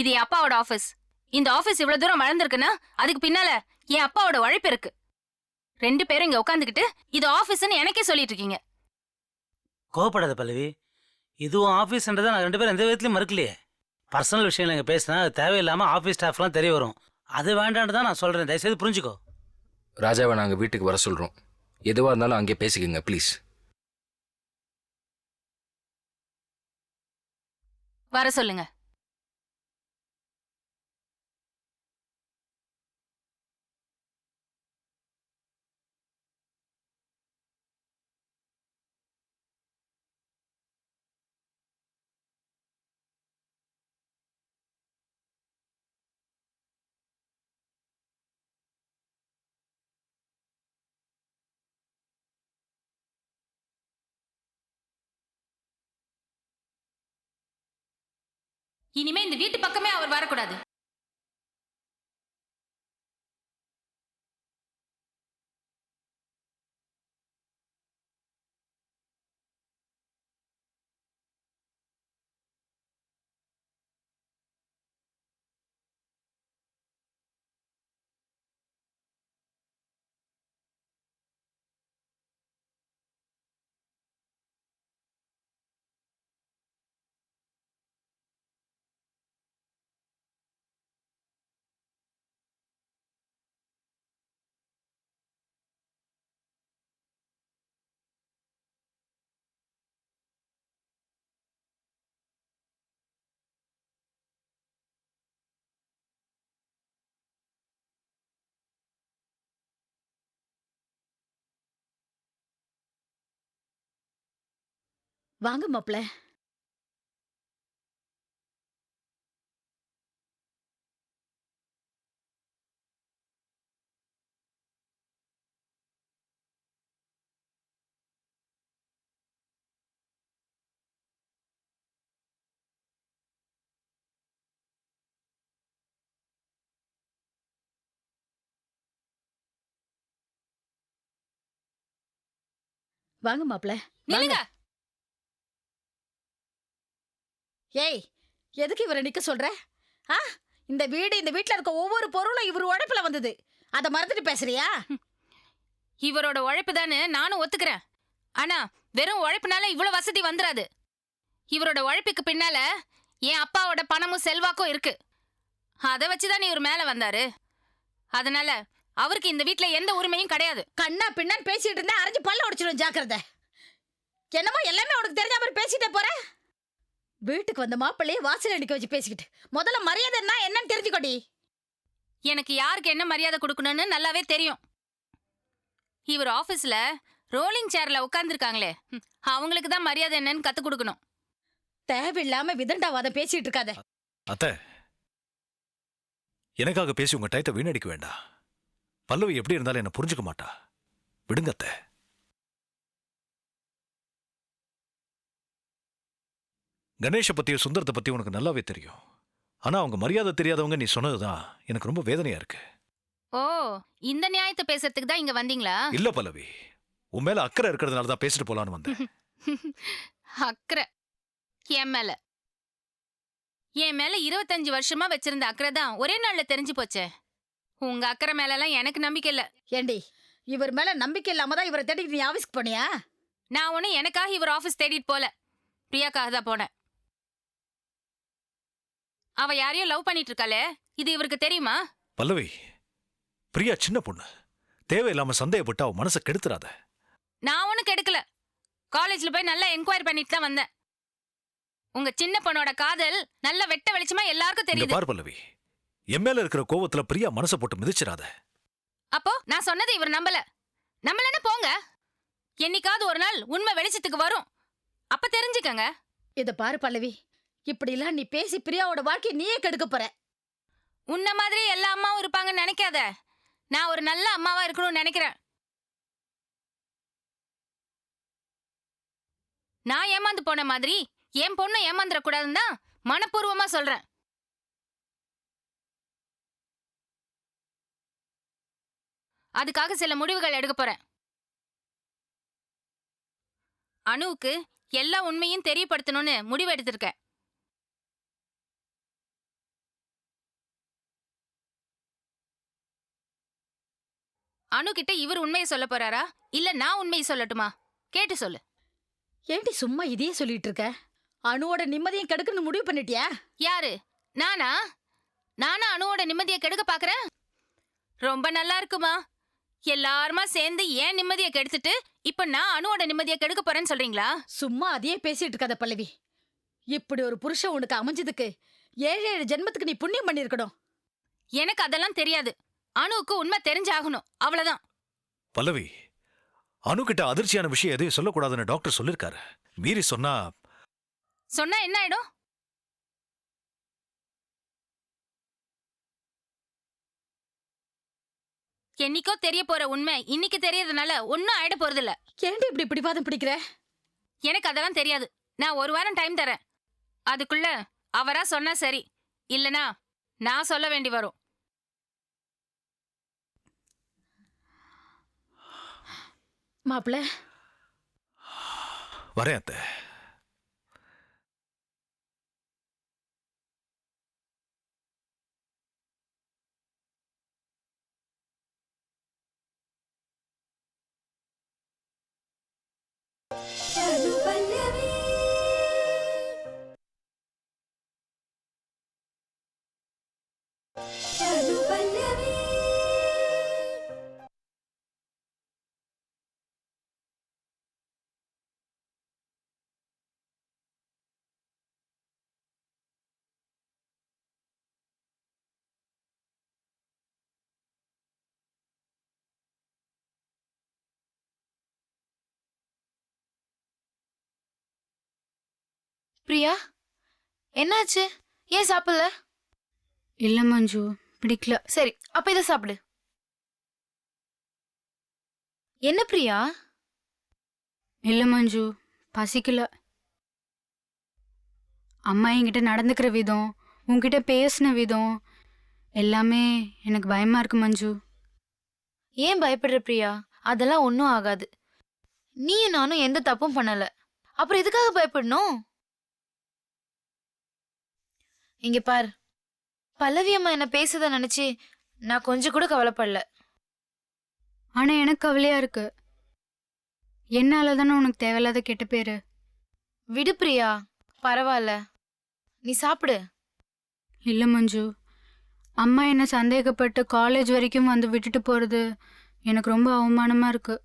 இது என் அப்பாவோட ஆபீஸ். இந்த ஆபீஸ் இவ்வளவு தூரம் வளர்ந்துருக்குன்னா அதுக்கு பின்னால என் அப்பாவோட உழைப்பு இருக்கு. 2 பேரும் இங்க உட்காந்துக்கிட்டு இது ஆபீஸ்ன்னு எனக்கே சொல்லிட்டு இருக்கீங்க. கோவப்படாத பல்லவி. இதுவும் ஆஃபீஸ்ன்றதை நான் 2 பேரும் எந்த விதத்துலையும் மறுக்கலையே. பர்சனல் விஷயங்கள் இங்கே பேசினா அது தேவையில்லாமல் ஆஃபீஸ் ஸ்டாஃப்லாம் தெரிய வரும். அது வேண்டான்னு தான் நான் சொல்கிறேன். தயவுசெய்து புரிஞ்சுக்கோ. ராஜாவை நாங்கள் வீட்டுக்கு வர சொல்கிறோம். எதுவாக இருந்தாலும் அங்கே பேசிக்கோங்க ப்ளீஸ். வர சொல்லுங்க. இனிமே இந்த வீட்டு பக்கமே அவர் வரக்கூடாது. வாங்க மாப்ள. வாங்க மாப்ள. நில்லுங்க. ஏய், எதுக்கு இவரை நிக்க சொல்ற? ஆ, இந்த வீட்ல இருக்க ஒவ்வொரு பொருளும் இவர் உழைப்புல வந்தது. அத மறந்துட்டு பேசுறியா? இவரோட உழைப்பு தானே நானும் ஒத்துக்கிறேன். ஆனா வெறும் உழைப்புனால இவ்வளவு வசதி வந்துராது. இவரோட உழைப்புக்கு பின்னால என் அப்பாவோட பணமும் செல்வாக்கும் இருக்கு. அதை வச்சுதான் இவர் மேல வந்தாரு. அதனால அவருக்கு இந்த வீட்ல எந்த உரிமையும் கிடையாது. கண்ணா பின்னான்னு பேசிட்டு இருந்தா அரைஞ்சு பல்ல உடைச்சிடும், ஜாக்கிரதை. என்னமோ எல்லாமே உனக்கு தெரிஞ்ச மாதிரி பேசிட்டே போற. வீட்டுக்கு வந்த மாப்பிள்ளையே வாசல்ல நிக்க வச்சு பேசிக்கிட்டு முதல்ல மரியாதைன்னா என்னன்னு தெரிஞ்சுக்கோடி. எனக்கு யாருக்கு என்ன மரியாதை கொடுக்கணும்னு நல்லாவே தெரியும். இவர் ஆபீஸ்ல ரோலிங் சேர்ல உட்கார்ந்துருக்காங்களே, அவங்களுக்கு தான் மரியாதை என்னன்னு கத்து கொடுக்கணும். தேவையில்லாம விதண்டாவாதம் பேசிட்டு இருக்காத. அத்தை, எனக்காக பேசி உங்க டயத்தை வீணடிக்க வேண்டாம். பல்லவி எப்படி இருந்தாலும் என்ன புரிஞ்சுக்க மாட்டா. விடுங்க அத்தை. கணேஷ பத்தியும் சுந்தரத்தை பத்தியும் உனக்கு நல்லாவே தெரியும். ஆனா அவங்க மரியாதை தெரியாதவங்க நீ சொன்னதுதான் எனக்கு ரொம்ப வேதனையா இருக்கு. ஓ, இந்த நியாயத்தை பேசுறதுக்கு தான் இங்க வந்தீங்களா? இல்ல பல்லவி, உன் மேல அக்கறை இருக்கிறதுனால தான் பேசிட்டு போலான்னு வந்தேன். அக்கறை என் மேல? என் மேல 25 வருஷமா வச்சிருந்த அக்கறை தான் ஒரே நாள்ல தெரிஞ்சு போச்சே. உங்க அக்கறை மேல எல்லாம் எனக்கு நம்பிக்கை இல்ல. ஏண்டி, இவர் மேல நம்பிக்கை இல்லாம தான் இவரை தேடிட்டு நீ ஆபீஸ்க்கு போனியா? நான் ஒண்ணு எனக்காக இவர் ஆபீஸ் தேடிட்டு போல, பிரியாக்காக தான் போனேன். அவ யாரையும் லவ் பண்ணிட்டு இருக்காளே, இது இவருக்கு தெரியுமா? பல்லவி, பிரியா சின்ன பொண்ணு. தேவையில்லாம சந்தேகப்பட்டு அவ மனசை கெடுத்துறாத. நான் ஒண்ணு கெடுக்கல. காலேஜ்ல போய் நல்லா என்கொயரி பண்ணிட்டு தான் வந்தேன். உங்க சின்ன பொண்ணோட காதல் நல்ல வெட்ட வெளிச்சமா எல்லாருக்கும் தெரியுது. பார் பல்லவி, என் மேல இருக்கிற கோவத்துல பிரியா மனசை போட்டு மிதிச்சிடாத. அப்போ நான் சொன்னதை இவர் நம்பலன்னு போங்க. என்னைக்காவது ஒரு நாள் உண்மை வெளிச்சத்துக்கு வரும், அப்ப தெரிஞ்சுக்கங்க. இத பாரு பல்லவி, இப்படிலாம் நீ பேசி பிரியாவோட வாழ்க்கையை நீயே கெடுக்க போற. உன்ன மாதிரி எல்லா அம்மாவும் இருப்பாங்கன்னு நினைக்காத. நான் ஒரு நல்ல அம்மாவா இருக்கணும்னு நினைக்கிறேன். நான் ஏமாந்து போன மாதிரி என் பொண்ணு ஏமாந்துடக்கூடாதுன்னு தான் மனப்பூர்வமா சொல்றேன். அதுக்காக சில முடிவுகள் எடுக்க போறேன். அனுவுக்கு எல்லா உண்மையும் தெரியப்படுத்தணும்னு முடிவு எடுத்திருக்கேன். அனு கிட்ட இவர் உண்மையை சொல்ல போறாரா இல்ல நான் உண்மையை சொல்லட்டுமா? கேட்டு சொல்லு. ஏண்டி சும்மா இதையே சொல்லிட்டு இருக்க? அணுவோட நிம்மதியும் கெடுக்குன்னு முடிவு பண்ணிட்டியா? யாரு? நானா? நானா அனுவோட நிம்மதியை கெடுக்க பாக்குறேன்? ரொம்ப நல்லா இருக்குமா? எல்லாருமா சேர்ந்து ஏன் நிம்மதியை கெடுத்துட்டு இப்ப நான் அனுவோட நிம்மதியை கெடுக்க போறேன்னு சொல்றீங்களா? சும்மா அதையே பேசிட்டு இருக்காத பல்லவி. இப்படி ஒரு புருஷன் உனக்கு அமைஞ்சதுக்கு 7 ஜென்மத்துக்கு நீ புண்ணியம் பண்ணிருக்கணும். எனக்கு அதெல்லாம் தெரியாது. அனுவுக்கு உண்மை தெரிஞ்சாகணும், அவ்வளவுதான். பல்லவி, அனு கிட்ட அதிர்ச்சியான விஷயம் எதையும் சொல்லக்கூடாதுன்னு டாக்டர் சொல்லிருக்காரு. மீறி சொன்னா சொன்னா என்ன ஆயிடும்? என்னைக்கோ தெரிய போற உண்மை இன்னைக்கு தெரியறதுனால ஒன்னும் ஆயிட போறது இல்ல. ஏண்டி இப்படி பிடிவாதம் பிடிக்கிற? எனக்கு அதெல்லாம் தெரியாது. நான் 1 வாரம் டைம் தரேன். அதுக்குள்ள அவரா சொன்னா சரி, இல்லனா நான் சொல்ல வேண்டி வரும். மாப்பிள்ள, வரேன் அத்தை. பிரியா, என்னாச்சு? ஏன் சாப்பிடல? இல்ல மஞ்சு, பிடிக்கல. சரி, அப்ப இதை சாப்பிடு. என்ன பிரியா? இல்ல மஞ்சு, பசிக்கல. அம்மா என்கிட்ட நடந்துக்கிற விதம், உன்கிட்ட பேசின விதம் எல்லாமே எனக்கு பயமா இருக்கு மஞ்சு. ஏன் பயப்படுற பிரியா? அதெல்லாம் ஒன்றும் ஆகாது. நீயும் நானும் எந்த தப்பும் பண்ணல, அப்புறம் எதுக்காக பயப்படணும்? இங்க பார், பல்லவி அம்மா என்ன பேசுறத நினைச்சு நான் கொஞ்சம் கூட கவலைப்படல. ஆனா எனக்கு கவலையா இருக்கு. என்னால தானே உனக்கு தேவையில்லாத கெட்ட பேரு. விடு பிரியா, பரவாயில்ல, நீ சாப்பிடு. இல்ல மஞ்சு, அம்மா என்ன சந்தேகப்பட்டு காலேஜ் வரைக்கும் வந்து விட்டுட்டு போறது எனக்கு ரொம்ப அவமானமா இருக்கு.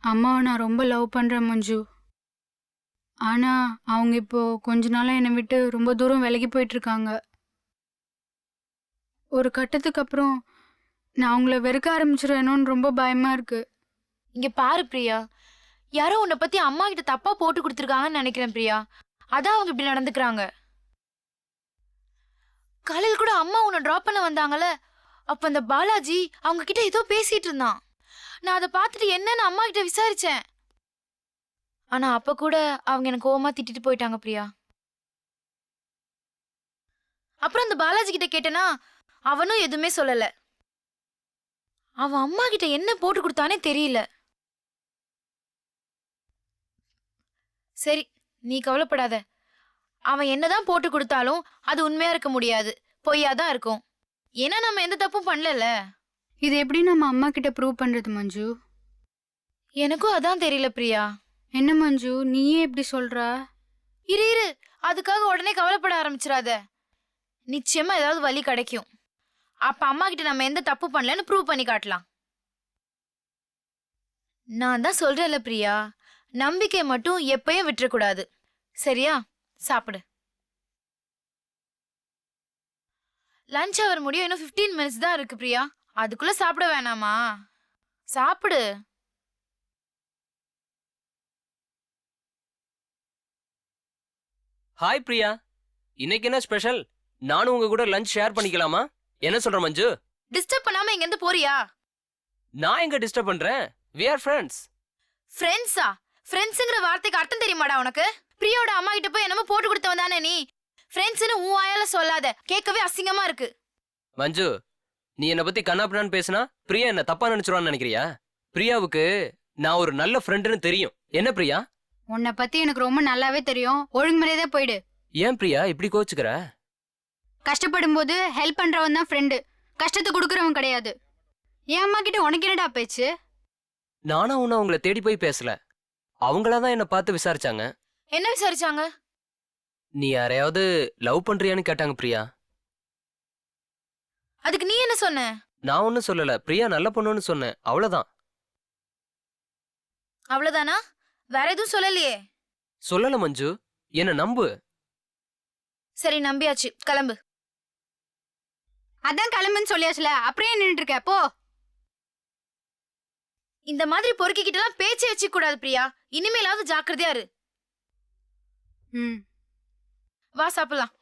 அம்மாவை நான் ரொம்ப லவ் பண்றேன் மஞ்சு. ஆனா அவங்க இப்போ கொஞ்ச நாளா என்னை விட்டு ரொம்ப தூரம் விலகி போயிட்டு இருக்காங்க. ஒரு கட்டத்துக்கு அப்புறம் நான் அவங்கள வெறுக்க ஆரம்பிச்சிருவேணும்னு ரொம்ப பயமா இருக்கு. இங்க பாரு பிரியா, யாரோ உன்னை பத்தி அம்மா கிட்ட தப்பா போட்டு கொடுத்துருக்காங்கன்னு நினைக்கிறேன் பிரியா. அதான் அவங்க இப்படி நடந்துக்கிறாங்க. காலையில் கூட அம்மா உன்னை டிராப் பண்ண வந்தாங்கல்ல, அப்ப அந்த பாலாஜி அவங்க கிட்ட ஏதோ பேசிட்டு இருந்தான். நான் அதை பார்த்துட்டு என்னன்னு அம்மா கிட்ட விசாரிச்சேன். ஆனா அப்ப கூட அவங்க எனக்கு கோவமா திட்டிட்டு போயிட்டாங்க பிரியா. அப்புறம் அந்த பாலாஜி கிட்ட கேட்டேனா அவனும் எதுவுமே சொல்லல. அவன் அம்மா கிட்ட என்ன போட்டு கொடுத்தானே தெரியல. சரி, நீ கவலைப்படாத. அவன் என்னதான் போட்டு கொடுத்தாலும் அது உண்மையா இருக்க முடியாது, பொய்யாதான் இருக்கும். ஏன்னா நம்ம எந்த தப்பும் பண்ணல. இது எப்படி நம்ம அம்மா கிட்ட ப்ரூவ் பண்றது மஞ்சு? எனக்கும் அதான் தெரியல பிரியா. என்ன மஞ்சு, நீயே எப்படி சொல்ற? இரு இரு, அதுக்காக உடனே கவலைப்பட ஆரம்பிச்சிடாத. நிச்சயமா ஏதாவது வழி கிடைக்கும். அப்ப அம்மா கிட்ட நம்ம எந்த தப்பு பண்ணலன்னு ப்ரூவ் பண்ணி காட்டலாம். நான் தான் சொல்றேன்ல பிரியா, நம்பிக்கை மட்டும் எப்பயும் விட்டுறக்கூடாது. சரியா? சாப்பிடு. லஞ்ச் அவர் முடியும், இன்னும் 15 மினிட்ஸ் தான் இருக்கு பிரியா. அதுக்குள்ள சாப்பிட வேணாமா? சாப்பிடு. ஹாய் பிரியா, இன்னைக்கு என்ன ஸ்பெஷல்? நானும் உங்க கூட லஞ்ச் ஷேர் பண்ணிக்கலாமா? என்ன சொல்ற மஞ்சு? டிஸ்டர்ப் பண்ணாம இங்க இருந்து போறியா? நான் எங்க டிஸ்டர்ப் பண்றேன்? we are friends. ஃப்ரெண்ட்ஸா? ஃப்ரெண்ட்ஸுங்கிற வார்த்தைக்கு அர்த்தம் தெரியுமாடா உனக்கு? பிரியோட அம்மா கிட்ட போய் என்னமோ போட்டு கொடுத்தவன் தானே நீ. ஃப்ரெண்ட்ஸ்னு உன் வாயால சொல்லாத, கேட்கவே அசிங்கமா இருக்கு. மஞ்சு, நீ என்ன பத்தி கண்ணாப்பினான்னு பேசினா பிரியா என்ன தப்பா நினைச்சிருவான்னு நினைக்கிறியா? பிரியாவுக்கு நான் ஒரு நல்ல ஃப்ரெண்டுன்னு தெரியும். என்ன பிரியா? உன்னை பத்தி எனக்கு ரொம்ப நல்லாவே தெரியும். ஒழுங்குமுறையதே போயிடு. ஏன் பிரியா இப்படி கோச்சுக்கிற? கஷ்டப்படும் போது ஹெல்ப் பண்றவன் தான் ஃப்ரெண்டு, கஷ்டத்தை கொடுக்கறவன் கிடையாது. என் அம்மா கிட்ட உனக்கு என்னடா பேச்சு? நானா ஒன்னும் அவங்கள தேடி போய் பேசல. அவங்களாதான் என்ன பார்த்து விசாரிச்சாங்க. என்ன விசாரிச்சாங்க? நீ யாரையாவது லவ் பண்றியான்னு கேட்டாங்க பிரியா. அதுக்கு நீ என்ன சொன்ன? நான் ஒன்னும் சொல்லல, பிரியா நல்ல பொண்ணுன்னு சொன்னேன், அவ்வளவுதான். அவ்வளவுதானா? வேற எதுவும் சொல்லலையே. சொல்லல மஞ்சு, என்ன நம்பு. சரி நம்பியாச்சு, கிளம்பு. அதான் கிளம்புன்னு சொல்லியாச்சுல, அப்புறம் ஏன் நின்னுட்டு இருக்க? போ. இந்த மாதிரி பொறுக்கிக்கிட்ட எல்லாம் பேச்சே வச்சுக்க கூடாது பிரியா. இனிமேலாவது ஜாக்கிரதையா இரு. ம். வா சாப்பிடலாம்.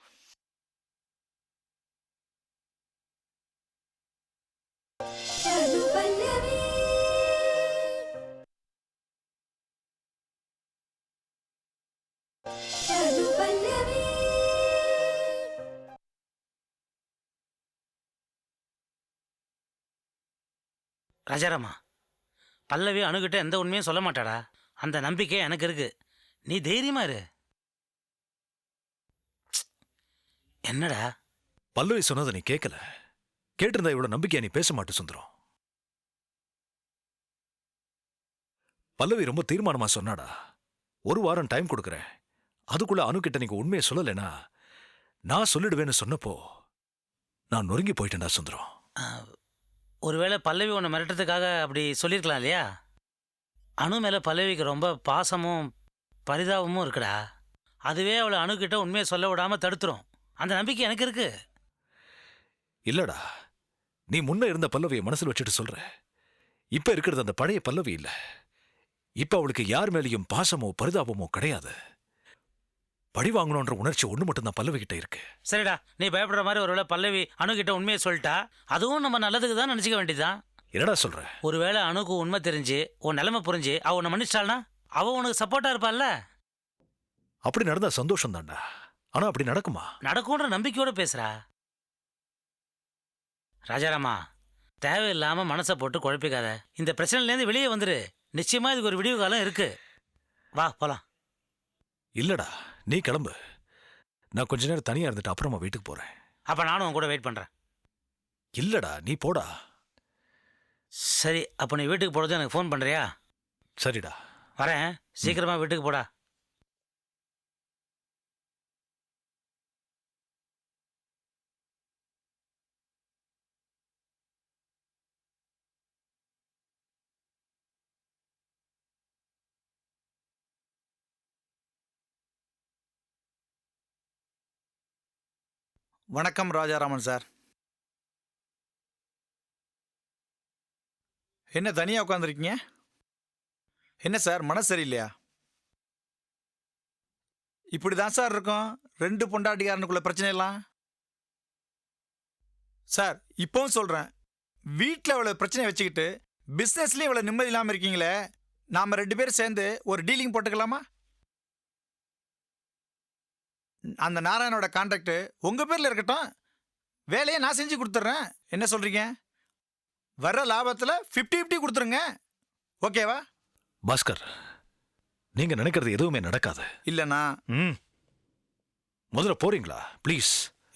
ராஜாராமா, பல்லவி அணுகிட்ட எந்த உண்மையும் சொல்ல மாட்டாடா. அந்த நம்பிக்கை எனக்கு இருக்கு. நீ தைரியமா இரு. என்னடா? பல்லவி சொன்னதை நீ கேட்கல. கேட்டிருந்தா இவ்வளவு நம்பிக்கையா நீ பேச மாட்டே சுந்தரம். பல்லவி ரொம்ப தீர்மானமா சொன்னாடா. 1 வாரம் டைம் கொடுக்குறேன், அதுக்குள்ள அணுகிட்ட நீங்க உண்மையை சொல்லலைன்னா நான் சொல்லிடுவேன்னு சொன்னப்போ நான் நொறுங்கி போயிட்டேன்டா சுந்தரம். ஒருவேளை பல்லவி உன்னை மிரட்டுறதுக்காக அப்படி சொல்லியிருக்கலாம் இல்லையா? அணு மேலே பல்லவிக்கு ரொம்ப பாசமும் பரிதாபமும் இருக்குடா. அதுவே அவளை அணுகிட்ட உண்மையை சொல்ல விடாம தடுத்துரும். அந்த நம்பிக்கை எனக்கு இருக்கு. இல்லடா, நீ முன்ன இருந்த பல்லவியை மனசுல வச்சுட்டு சொல்ற. இப்ப இருக்கிறது அந்த பழைய பல்லவி இல்ல. இப்ப அவளுக்கு யார் மேலேயும் பாசமோ பரிதாபமோ கிடையாது. பழி வாங்கணுன்ற உணர்ச்சி ஒண்ணு மட்டும் தான் பல்லவி கிட்ட இருக்கு. சரிடா, நீ பயப்படுற மாதிரி ஒருவேளை பல்லவி அணுகிட்ட உண்மையை சொல்லிட்டா அதுவும் நம்ம நல்லதுக்கு தான் நினச்சிக்க வேண்டியதுதான். என்னடா சொல்ற? ஒருவேளை அணுக்கு உண்மை தெரிஞ்சு உன் நிலைமை புரிஞ்சு அவ உன்னை மன்னிச்சிட்டாள்னா அவ உனக்கு சப்போர்ட்டா இருப்பாள்ல. அப்படி நடந்தா சந்தோஷம் தான்டா. ஆனா அப்படி நடக்குமா? நடக்கும்ன்ற நம்பிக்கையோட பேசுறா. ராஜாராமா, தேவையில்லாம மனசை போட்டு குழப்பிக்காத. இந்த பிரச்சனையிலேருந்து வெளியே வந்துரு. நிச்சயமா இதுக்கு ஒரு விடிவு காலம் இருக்கு. வா போலாம். இல்லடா, நீ கிளம்பு. நான் கொஞ்ச நேரம் தனியா இருந்துட்டு அப்புறமா வீட்டுக்கு போறேன். அப்ப நானும் உன் கூட வெயிட் பண்றேன். இல்லடா, நீ போடா. சரி, அப்போ நீ வீட்டுக்கு போறது எனக்கு ஃபோன் பண்றியா? சரிடா, வரேன். சீக்கிரமா வீட்டுக்கு போடா. வணக்கம் ராஜாராமன் சார். என்ன தனியாக உட்காந்துருக்கீங்க? என்ன சார், மனசு சரியில்லையா? இப்படி தான் சார் இருக்கும் 2 பொண்டாட்டிக்காரனுக்குள்ள பிரச்சனை எல்லாம். சார் இப்பவும் சொல்கிறேன், வீட்டில் இவ்வளோ பிரச்சனையை வச்சுக்கிட்டு பிஸ்னஸ்லேயும் இவ்வளோ நிம்மதி இல்லாமல் இருக்கீங்களே, நாம் 2 பேரும் சேர்ந்து ஒரு டீலிங் போட்டுக்கலாமா? அந்த நாராயணோட கான்ட்ராக்ட் உங்கள் பேரில் இருக்கட்டும், வேலையை நான் செஞ்சு கொடுத்துட்றேன். என்ன சொல்கிறீங்க? வர்ற லாபத்தில் 50-50 கொடுத்துருங்க. ஓகேவா? பாஸ்கர், நீங்க நினைக்கிறது எதுவுமே நடக்காது. இல்லைண்ணா. முதல்ல போறீங்களா ப்ளீஸ்?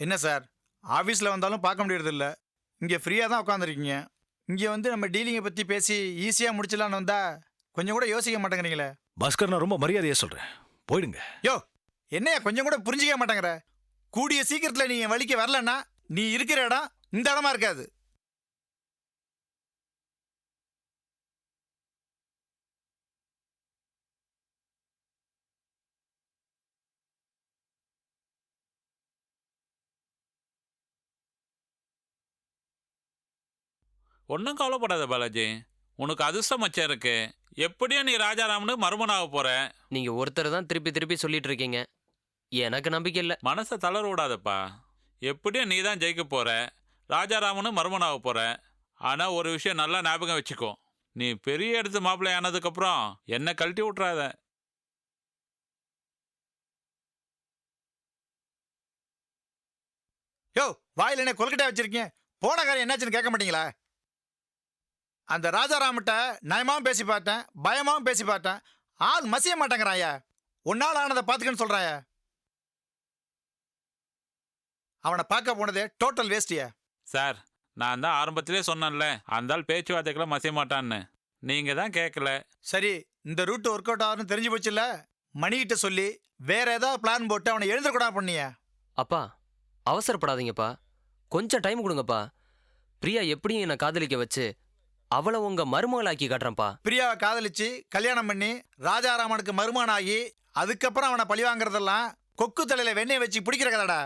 என்ன சார், ஆஃபீஸில் வந்தாலும் பார்க்க முடியறதில்ல, இங்கே ஃப்ரீயாக தான் உட்காந்துருக்கீங்க. இங்கே வந்து நம்ம டீலிங்கை பற்றி பேசி ஈஸியாக முடிச்சலான்னு வந்தால் கொஞ்சம் கூட யோசிக்க மாட்டேங்கிறீங்களே. பாஸ்கர், நான் ரொம்ப மரியாதையாக சொல்கிறேன், போயிடுங்க. யோ, என்னையா கொஞ்சம் கூட புரிஞ்சிக்க மாட்டேங்கிற? கூடிய சீக்கிரத்தில் நீ என் வழிக்கு வரலன்னா நீ இருக்கிற இடம் இந்த இடமா இருக்காது. ஒன்றும் கவலைப்படாத பாலாஜி, உனக்கு அதிர்ஷ்டம் மச்சம் இருக்கு. எப்படியும் நீ ராஜாராமனு மருமனாக போற. நீங்க ஒருத்தர் தான் திருப்பி திருப்பி சொல்லிட்டு இருக்கீங்க, எனக்கு நம்பிக்கை இல்லை. மனசை தளர விடாதப்பா. எப்படியும் நீ தான் ஜெயிக்க போற, ராஜாராமனு மருமனாக போற. ஆனா ஒரு விஷயம் நல்லா ஞாபகம் வச்சுக்கோ, நீ பெரிய இடத்து மாப்பிள்ளை ஆனதுக்கப்புறம் என்ன கழட்டி விட்றாத. யோ, வாயில் என்ன கொல்கட்டா வச்சிருக்கீங்க? போன காரியம் என்னாச்சுன்னு கேட்க மாட்டீங்களா? அந்த ராஜாராமட்ட நயமாவும் பேசி பார்த்தேன், பயமாவும் பேசி பார்த்தேன். ஆள் மசிய மாட்டேங்கிறாயா. உன்னால் ஆனதை பார்த்துக்கன்னு சொல்றாயா. அவனை பார்க்க போனதே டோட்டல் வேஸ்டியா. சார், நான் தான் ஆரம்பத்திலே சொன்னேன்ல, அந்த ஆள் பேச்சுவார்த்தைக்கெல்லாம் மசிய மாட்டான்னு. நீங்க தான் கேட்கல. சரி, இந்த ரூட் ஒர்க் அவுட் ஆகும்னு தெரிஞ்சு போச்சுல்ல, மணிகிட்ட சொல்லி வேற ஏதாவது பிளான் போட்டு அவனை எழுந்திரக்கூடாது பண்ணிய. அப்பா அவசரப்படாதீங்கப்பா, கொஞ்சம் டைம் கொடுங்கப்பா. பிரியா எப்படியும் என்னை காதலிக்க வச்சு அவளை உங்க மருமகளாக்கி காட்டுறேன்ப்பா. பிரியாவை காதலிச்சு கல்யாணம் பண்ணி ராஜாராமனுக்கு மருமகனாகி அதுக்கப்புறம் அவனை பழி வாங்குறதெல்லாம் கொக்கு தலையில வெண்ணெய் வச்சு பிடிக்கிற கதடா.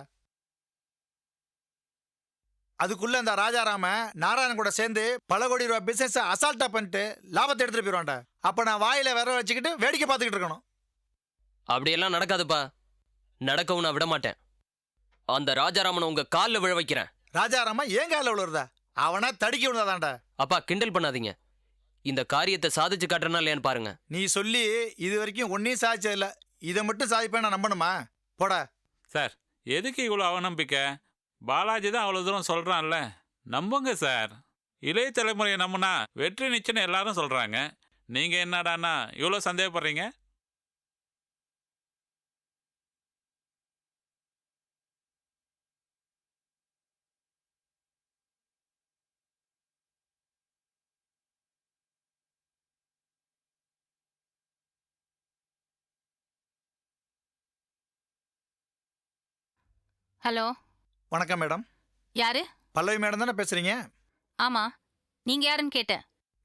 அதுக்குள்ள அந்த ராஜாராம நாராயணன் கூட சேர்ந்து பல கோடி ரூபாய் பிசினஸ் அசால்ட்டா பண்ணிட்டு லாபத்தை எடுத்துட்டு போயிடுவான்டா. அப்ப நான் வாயில விரல வச்சுக்கிட்டு வேடிக்கை பார்த்துக்கிட்டு இருக்கணும். அப்படியெல்லாம் நடக்காதுப்பா. நடக்கவும் நான் விட மாட்டேன். அந்த ராஜாராமனை உங்க காலில் விழ வைக்கிறேன். ராஜாராம ஏன் காலில் விழுறதா? அவனா தடுக்கி விழுந்தாதான்டா. அப்பா கிண்டல் பண்ணாதீங்க. இந்த காரியத்தை சாதிச்சு காட்டுறனா இல்லையான்னு பாருங்க. நீ சொல்லி இது வரைக்கும் ஒன்னையும் சாதிச்சது இல்ல, இதை மட்டும் சாதிப்பேன் நான் நம்பணுமா? போடா. சார், எதுக்கு இவ்வளோ அவநம்பிக்கை? பாலாஜி தான் அவ்வளோ தூரம் சொல்கிறான்ல, நம்புங்க சார். இளைய தலைமுறையை நம்புனா வெற்றி நிச்சயம் எல்லாரும் சொல்கிறாங்க. நீங்கள் என்னடான்னா இவ்வளோ சந்தேகப்படுறீங்க? ஹலோ, வணக்கம் மேடம். யாரு? பல்லவி மேடம் தானே பேசுறீங்க? ஆமா, நீங்க யாருன்னு கேட்டேன்.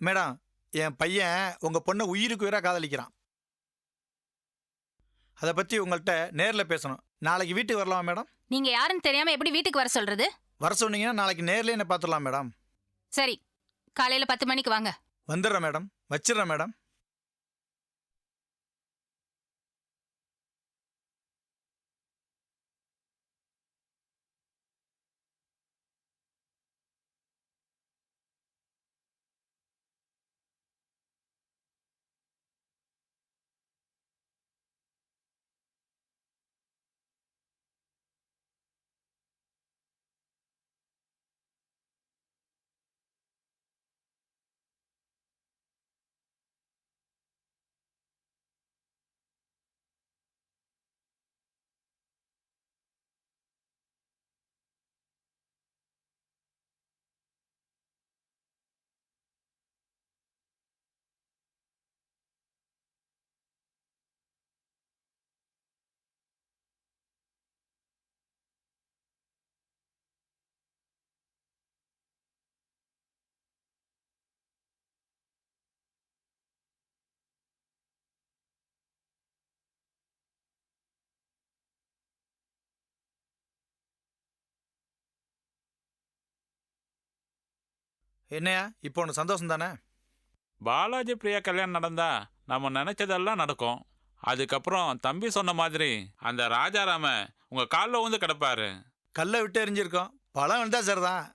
மேடம், என் பையன் உங்க பொண்ணை உயிருக்கு உயிராக காதலிக்கிறான். அதை பற்றி உங்கள்கிட்ட நேரில் பேசணும். நாளைக்கு வீட்டுக்கு வரலாமா மேடம்? நீங்க யாருன்னு தெரியாம எப்படி வீட்டுக்கு வர சொல்றது? வர சொன்னீங்கன்னா நாளைக்கு நேர்லேயே என்ன பார்த்துடலாம் மேடம். சரி, காலையில 10 மணிக்கு வாங்க. வந்துடுறேன் மேடம், வச்சிடுறேன் மேடம். என்னையா இப்போ ஒன்று சந்தோஷம் தானே? பாலாஜி பிரியா கல்யாணம் நடந்தா நம்ம நினைச்சதெல்லாம் நடக்கும். அதுக்கப்புறம் தம்பி சொன்ன மாதிரி அந்த ராஜாராம உங்க காலில் வந்து கிடப்பாரு. கல்லை விட்டு எரிஞ்சிருக்கோம், பழம் வந்தா சரிதான்.